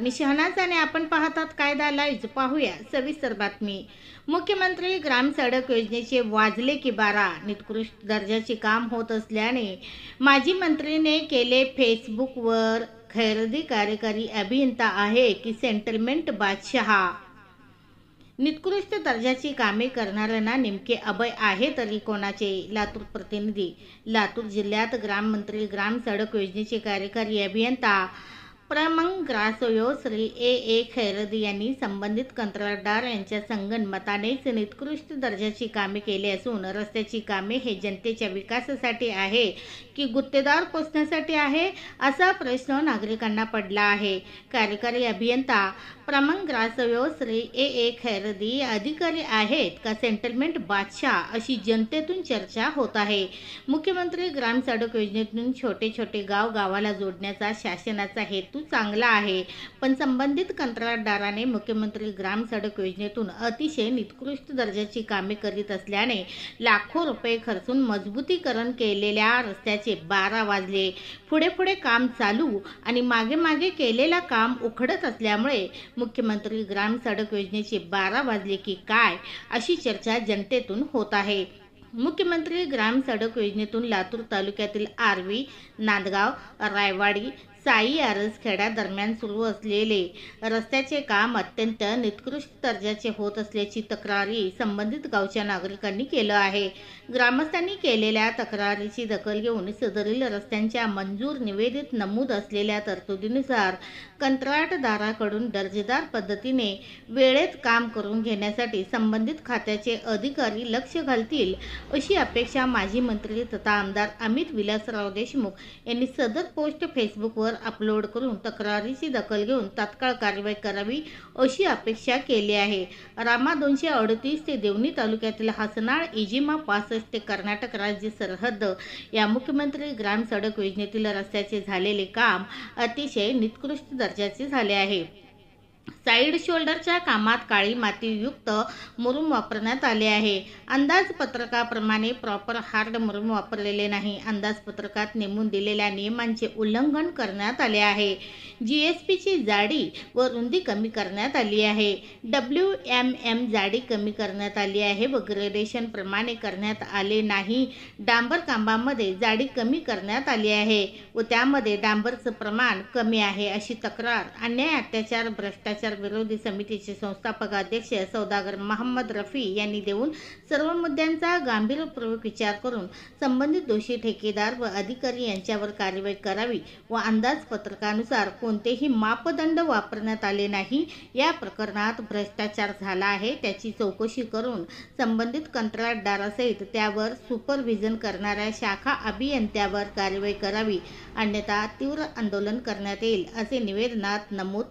मी शहनाज आणि आपण पाहतात कायदा लाईव्ह. पाहूया सविस्तर बातमी. मुख्यमंत्री ग्राम सडक योजनेचे वाजले की बारा. निकृष्ट दर्जाचे काम होत असल्याने माजी मंत्रीने केले फेसबुकवर खैरदी. कार्यकारी अभियंता आहे की सेटलमेंट बादशाह. निकृष्ट दर्जाची कामे करणाऱ्यांना नेमके अभय आहे तरी कोणाचे? लातूर प्रतिनिधी. लातूर जिल्ह्यात ग्राममंत्री ग्राम सडक योजनेचे कार्यकारी अभियंता प्रमंग्रासयो श्री ए खैरदी यांनी संबंधित कंत्राटदार यांच्या संगनमतानेच निकृष्ट दर्जाची कामे केली असून रस्त्याची कामे हे जनतेच्या विकासासाठी आहे की गुत्तेदार पोचण्यासाठी आहे असा प्रश्न नागरिकांना पडला आहे. कार्यकारी अभियंता प्रमंग्रासयो श्री ए खैरदी अधिकारी आहेत का सेटलमेंट बादशाह अशी जनतेतून चर्चा होत आहे. मुख्यमंत्री ग्राम सडक योजनेतून छोटे छोटे गावाला जोडण्याचा शासनाचा हेतू चांगला आहे, पण संबंधित कंत्राटदाराने मुख्यमंत्री ग्राम सडक योजनेतून अतिशय निकृष्ट दर्जाची कामे करीत असल्याने लाखो रुपये खर्चून मजबूतीकरण केलेल्या रस्त्याचे 12 वाजले. पुढे काम चालू आणि मागे केलेला काम उखडत असल्यामुळे मुख्यमंत्री ग्राम सडक योजनेचे 12 वाजले की काय अशी चर्चा जनतेतून होत आहे. मुख्यमंत्री ग्राम सडक योजनेतून लातूर तालुक्यातील आर्वी, नांदगाव, रायवाडी, साई आरसखेडा दरम्यान सुरू असलेले रस्त्याचे काम अत्यंत निकृष्ट दर्जाचे होत असल्याची तक्रारी संबंधित गावच्या नागरिकांनी केलं आहे. ग्रामस्थांनी केलेल्या तक्रारीची दखल घेऊन सदरील रस्त्यांच्या मंजूर निवेदित नमूद असलेल्या तरतुदीनुसार कंत्राटदाराकडून दर्जेदार पद्धतीने वेळेत काम करून घेण्यासाठी संबंधित खात्याचे अधिकारी लक्ष घालतील अशी अपेक्षा माजी मंत्री तथा आमदार अमित विलासराव देशमुख यांनी सदर पोस्ट फेसबुकवर अपलोड करून तक्रारीची दखल घेऊन तात्काळ कारवाई करावी अशी अपेक्षा केली आहे. रामा 238 ते देवणी तालुक्यातील हसनाळ, इजिमा 65 ते कर्नाटक राज्य सरहद्द या मुख्यमंत्री ग्राम सडक योजनेतील रस्त्याचे झालेले काम अतिशय निकृष्ट दर्जाचे झाले आहे. साईड शोल्डरच्या कामात काळी मातीयुक्त मुरुम वापरण्यात आले आहे. अंदाजपत्रकाप्रमाणे प्रॉपर हार्ड मुरुम वापरलेले नाही. अंदाजपत्रकात नेमून दिलेल्या नियमांचे उल्लंघन करण्यात आले आहे. GSPची जाडी व रुंदी कमी करण्यात आली आहे. WMM जाडी कमी करण्यात आली आहे व ग्रेडेशन प्रमाणे करण्यात आले नाही. डांबर कामामध्ये जाडी कमी करण्यात आली आहे व त्यामध्ये डांबरचं प्रमाण कमी आहे अशी तक्रार अन्याय, अत्याचार, भ्रष्टाचार विरोधी समितीचे संस्थापक अध्यक्ष सौदागर मोहम्मद रफी यांनी देऊन सर्व मुद्द्यांचा गांभीर्यपूर्वक विचार करून संबंधित दोषी ठेकेदार व अधिकारी यांच्यावर कारवाई करावी व अंदाजपत्रकानुसार कोणतेही मापदंड वापरण्यात आले नाही. या प्रकरणात भ्रष्टाचार झाला आहे त्याची चौकशी करून संबंधित कंत्राटदारासहित त्यावर सुपरविजन करणाऱ्या शाखा अभियंत्यावर कारवाई करावी, अन्यथा तीव्र आंदोलन करण्यात येईल असे निवेदनात नमूद